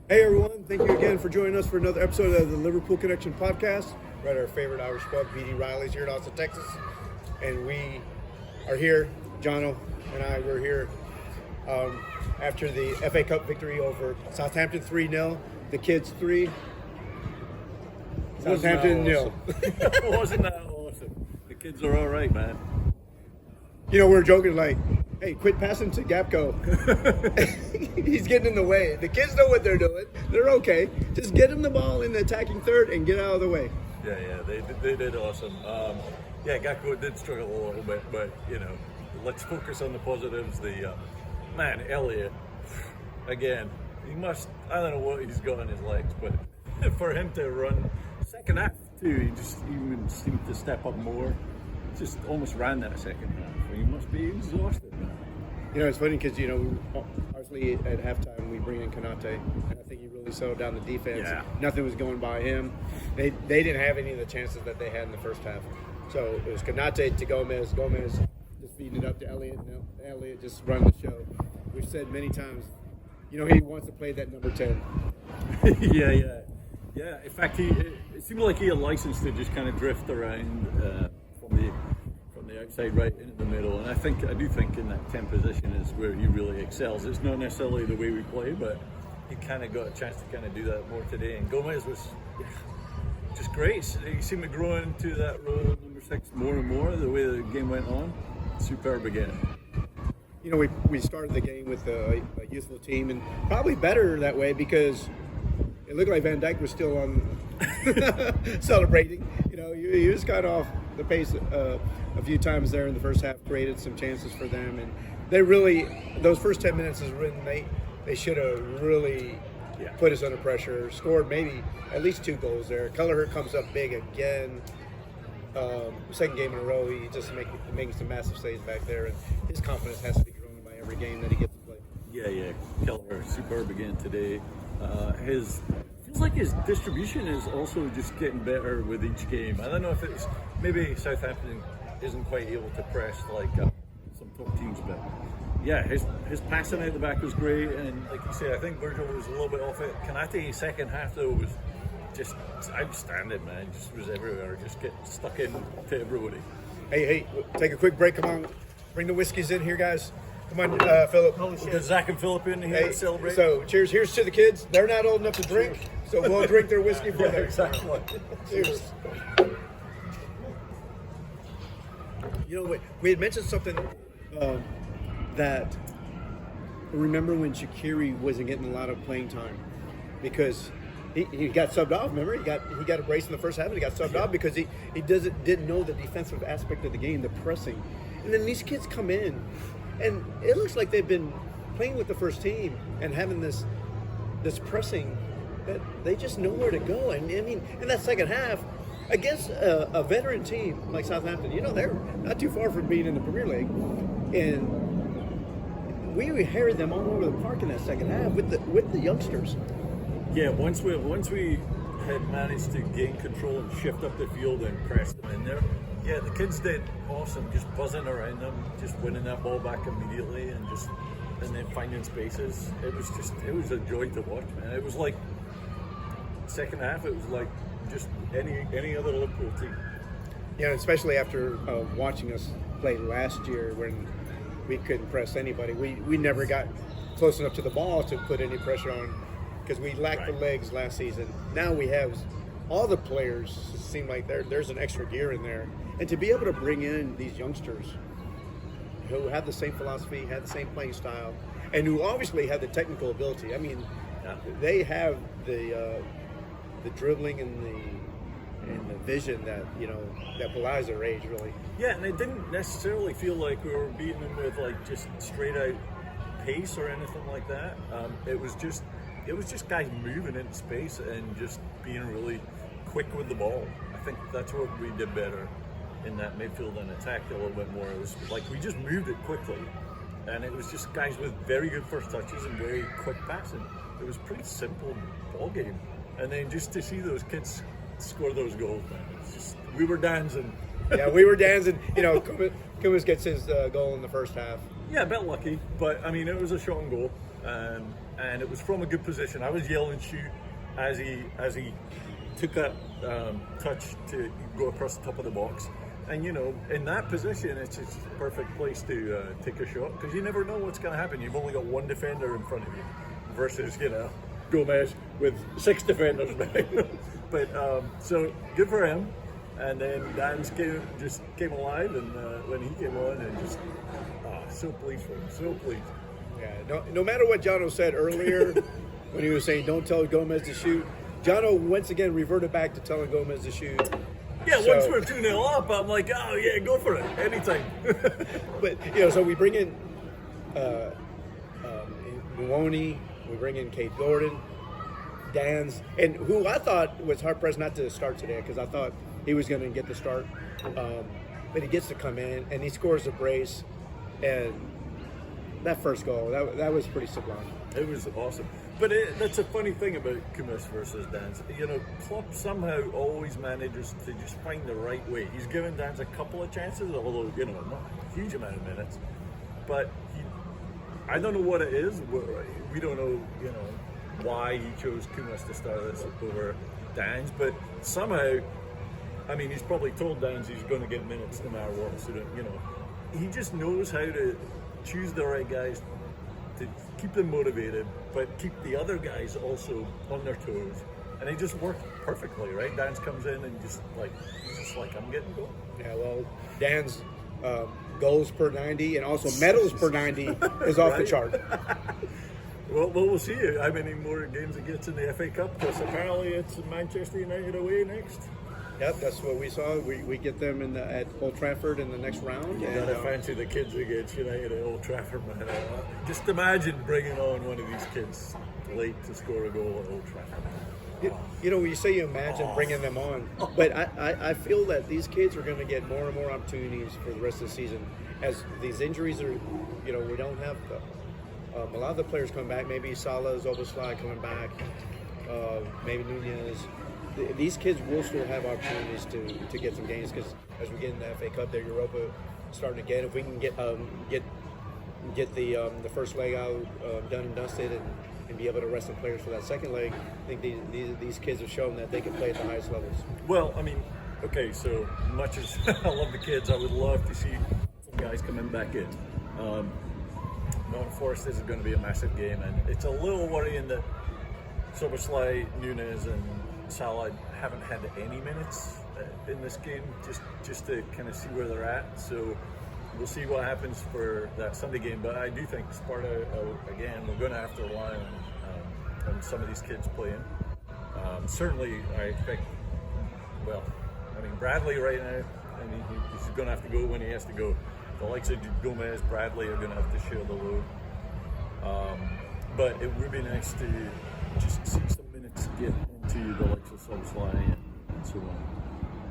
Hey everyone, thank you again for joining us for another episode of the Liverpool Connection podcast. We're at our favorite Irish pub, BD Riley's here in Austin, Texas. And we are here, Jono and I were here after the FA Cup victory over Southampton 3-0, the kids 3, Southampton 0. Wasn't that awesome? The kids are all right, man. You know, we were joking like, hey, quit passing to Gapco. He's getting in the way. The kids know what they're doing. They're okay. Just get him the ball in the attacking third and get out of the way. Yeah, they did awesome. Gakpo did struggle a little bit, but, you know, let's focus on the positives. Man, Elliot, again, I don't know what he's got in his legs, but for him to run second half too, he just even seemed to step up more. Just almost ran that second half. He must be exhausted, man. You know, it's funny because, you know, obviously at halftime we bring in Konate, and I think he really settled down the defense. Yeah. Nothing was going by him. They didn't have any of the chances that they had in the first half. So it was Konate to Gomez. Gomez just feeding it up to Elliot, and Elliot just running the show. We've said many times, you know, he wants to play that number 10. Yeah. In fact, it seemed like he had license to just kind of drift around from the outside right into the middle. And I do think in that 10 position is where he really excels. It's not necessarily the way we play, but he kind of got a chance to kind of do that more today. And Gomez was just great. He seemed to grow into that role of number 6 more and more the way the game went on. Superb again. You know, we started the game with a youthful team, and probably better that way because it looked like Van Dijk was still on celebrating. You know, he was kind of off the pace a few times there in the first half, created some chances for them, and they really, those first 10 minutes is when they should have really put us under pressure, scored maybe at least 2 goals there. Kelleher comes up big again. Second game in a row, he just making some massive saves back there, and his confidence has to be growing by every game that he gets to play. Yeah. Kelleher, superb again today. Feels like his distribution is also just getting better with each game. I don't know if it's maybe Southampton isn't quite able to press like some top teams, but yeah, his passing out the back was great, and like you say, I think Virgil was a little bit off it. Konate second half though was just outstanding, man. Just was everywhere, just get stuck in to everybody. Hey, take a quick break. Come on, bring the whiskeys in here, guys. Come on, Philip. Got Zach and Philip in here to celebrate. So, cheers. Here's to the kids. They're not old enough to drink, so we'll drink their whiskey for them. Exactly. Cheers. You know, we had mentioned something that, remember when Shaqiri wasn't getting a lot of playing time because he got subbed off. Remember, he got a brace in the first half and he got subbed off because he didn't know the defensive aspect of the game, the pressing. And then these kids come in, and it looks like they've been playing with the first team and having this pressing that they just know where to go. And I mean, in that second half, against a veteran team like Southampton, you know, they're not too far from being in the Premier League, and we harried them all over the park in that second half with the youngsters. Yeah, once we had managed to gain control and shift up the field and press them in there, yeah, the kids did awesome, just buzzing around them, just winning that ball back immediately, and then finding spaces. It was a joy to watch, man. It was like second half. It was like just any other Liverpool team. Yeah, especially after watching us play last year when we couldn't press anybody. We never got close enough to the ball to put any pressure on because we lacked the legs last season. Now we have all the players seem like there's an extra gear in there. And to be able to bring in these youngsters who have the same philosophy, have the same playing style, and who obviously have the technical ability. I mean, they have the dribbling and the vision that, you know, that belies their age, really. Yeah, and it didn't necessarily feel like we were beating them with like just straight out pace or anything like that. It was just guys moving in space and just being really quick with the ball. I think that's what we did better in that midfield and attacked a little bit more. It was like we just moved it quickly, and it was just guys with very good first touches and very quick passing. It was a pretty simple ball game, and then just to see those kids score those goals, man, it's just, we were dancing Yeah, we were dancing. Kumas gets his goal in the first half. Yeah, a bit lucky, but I mean, it was a shot on goal, and it was from a good position. I was yelling shoot as he took that touch to go across the top of the box. And in that position, it's just a perfect place to take a shot, because you never know what's going to happen. You've only got one defender in front of you versus Gomez with 6 defenders behind him. But so good for him. And then Dan's came alive, and when he came on, and just so pleased for him, so pleased. Yeah, no matter what Jono said earlier when he was saying don't tell Gomez to shoot, Jono once again reverted back to telling Gomez to shoot. Yeah, once we're 2-0 up, I'm like, oh yeah, go for it, anytime. But so we bring in Muoni, we bring in Kate Gordon, Dan's, and who I thought was hard pressed not to start today, because I thought he was going to get the start, but he gets to come in and he scores a brace, and that first goal that was pretty sublime. It was awesome. But that's a funny thing about Kumas versus Dan's. Klopp somehow always manages to just find the right way. He's given Dan's a couple of chances, although not a huge amount of minutes. But I don't know what it is. We don't know, why he chose Kumas to start this over Dan's. But somehow, I mean, he's probably told Dan's he's going to get minutes no matter what. So he just knows how to choose the right guys to keep them motivated, but keep the other guys also on their toes. And it just worked perfectly, right? Dan's comes in and he's just like, I'm getting going. Yeah, well, Dan's goals per 90 and also medals per 90 is off the chart. Well, we'll see how many more games it gets in the FA Cup, because apparently it's Manchester United away next. Yep, that's what we saw. We get them at Old Trafford in the next round. You gotta fancy the kids against United at Old Trafford, man. Just imagine bringing on one of these kids late to score a goal at Old Trafford. When you say you imagine bringing them on, but I feel that these kids are going to get more and more opportunities for the rest of the season as these injuries are. We don't have a lot of the players coming back. Maybe Salah, Zoboslai coming back. Maybe Nunez. These kids will still have opportunities to get some games, because as we get in the FA Cup, their Europa starting again. If we can get the first leg out done and dusted and be able to rest the players for that second leg, I think these kids have shown that they can play at the highest levels. Well, I mean, okay, so much as I love the kids, I would love to see some guys coming back in. Nottingham Forest is going to be a massive game, and it's a little worrying that Soboslai, Nunez, and Salah haven't had any minutes in this game, just to kind of see where they're at. So we'll see what happens for that Sunday game. But I do think Sparta, again, we're going to have to rely on some of these kids playing. Certainly, I expect, Bradley right now, he's going to have to go when he has to go. The likes of Gomez, Bradley are going to have to share the load. But it would be nice to just see some minutes get into the likes of Soboslai and so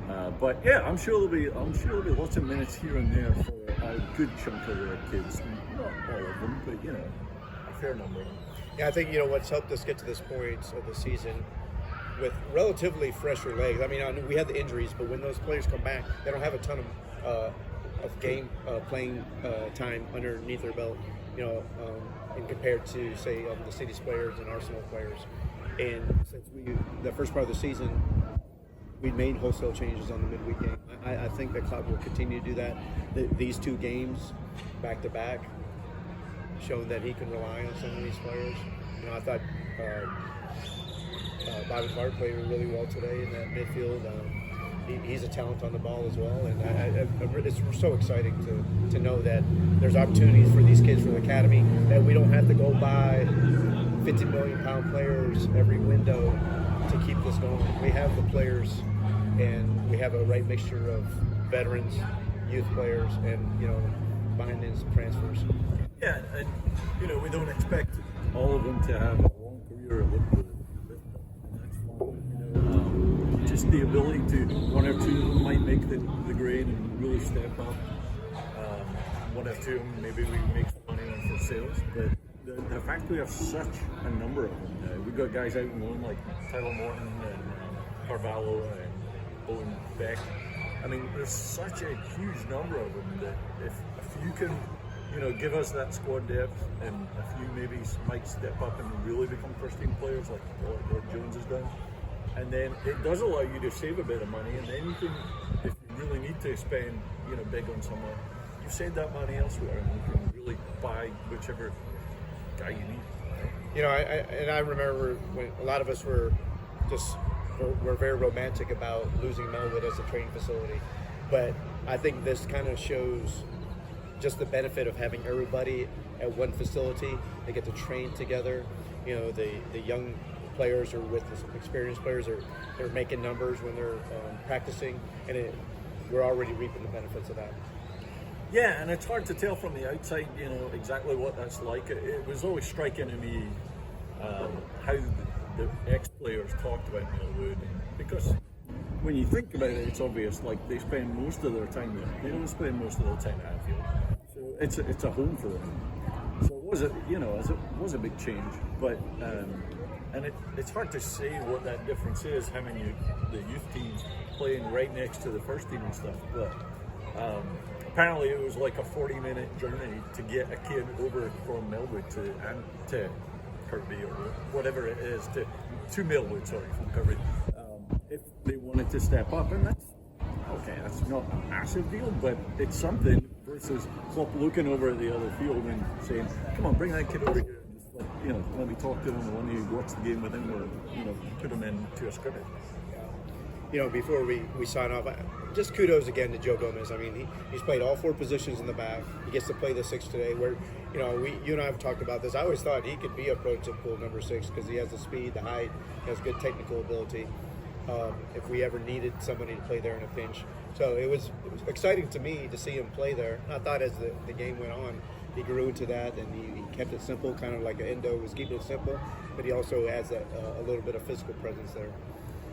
on. But yeah, I'm sure there'll be lots of minutes here and there for a good chunk of the kids. Not all of them, but a fair number of them. Yeah, I think what's helped us get to this point of the season with relatively fresher legs. I mean, we had the injuries, but when those players come back, they don't have a ton of game playing time underneath their belt. And compared to say the City's players and Arsenal players. And since the first part of the season, we made wholesale changes on the midweek game. I think that Klopp will continue to do that. These 2 games back to back, showing that he can rely on some of these players. I thought Bobby Clark played really well today in that midfield. He's a talent on the ball as well, and it's so exciting to know that there's opportunities for these kids from the academy, that we don't have to go buy £50 million players every window to keep this going. We have the players, and we have a right mixture of veterans, youth players, and buying in some transfers. Yeah, and we don't expect all of them to have a long career at Liverpool. Just the ability to, 1 or 2 of them might make the grade and really step up. 1 or 2 of them, maybe we make some money on for sales. But the fact we have such a number of them, we've got guys out and loan like Tyler Morton and Carvalho and Owen Beck. I mean, there's such a huge number of them that if you can, give us that squad depth, and a few maybe might step up and really become first team players like Jones has done, and then it does allow you to save a bit of money, and then you can, if you really need to spend, big on someone, you save that money elsewhere, and you can really buy whichever guy you need. I remember when a lot of us were very romantic about losing Melwood as a training facility, but I think this kind of shows just the benefit of having everybody at one facility. They get to train together. The young players are with the experienced players. They're making numbers when they're practicing, and we're already reaping the benefits of that. Yeah, and it's hard to tell from the outside, exactly what that's like. It was always striking to me how the ex-players talked about Melwood, because when you think about it, it's obvious, like, they spend most of their time there. They don't spend most of their time at Anfield. So it's a home for them. So it was a big change, but and it's hard to say what that difference is, having the youth teams playing right next to the first team and stuff, but apparently it was like a 40-minute journey to get a kid over from Melwood to Kirby, or whatever it is, to Melwood, from Kirby, if they wanted to step up. And that's not a massive deal, but it's something, versus Klopp looking over at the other field and saying, come on, bring that kid over here, and just let me talk to him, and let me watch the game with him, or put him into a scrimmage. Before we sign off, just kudos again to Joe Gomez. I mean, he's played all 4 positions in the back. He gets to play the 6 today, where, you and I have talked about this. I always thought he could be a prototypical number 6 because he has the speed, the height, he has good technical ability. If we ever needed somebody to play there in a pinch. So it was exciting to me to see him play there. I thought as the game went on, he grew into that, and he kept it simple, kind of like Endo was keeping it simple, but he also adds that a little bit of physical presence there.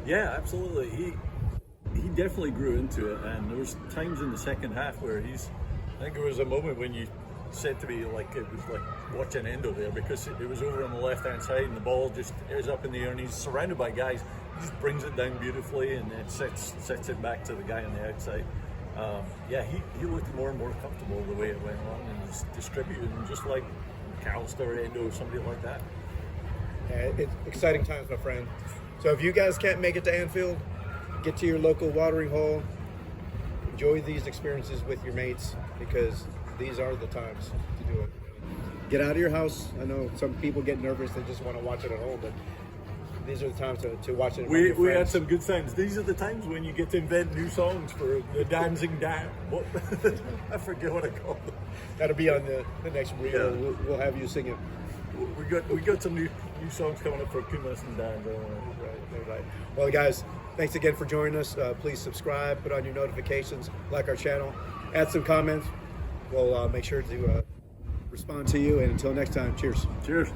Yeah, absolutely. He definitely grew into it, and there was times in the second half where I think there was a moment when you said to me, like, it was like watching Endo there, because it was over on the left-hand side, and the ball just is up in the air, and he's surrounded by guys. He just brings it down beautifully, and then sets it back to the guy on the outside. He looked more and more comfortable the way it went on, and was distributed, and just like McAllister, Endo, somebody like that. Yeah, it's exciting times, my friend. So if you guys can't make it to Anfield, get to your local watering hole. Enjoy these experiences with your mates, because these are the times to do it. Get out of your house. I know some people get nervous, they just want to watch it at home, but these are the times to watch it. We had some good times. These are the times when you get to invent new songs for the dancing dance. What? I forget what I call them. That'll be on the next reel. Yeah. We'll have you sing it. We got some new songs coming up for Kumas and Dan. Right. Well, guys, thanks again for joining us. Please subscribe, put on your notifications, like our channel, add some comments. We'll make sure to respond to you. And until next time, cheers. Cheers.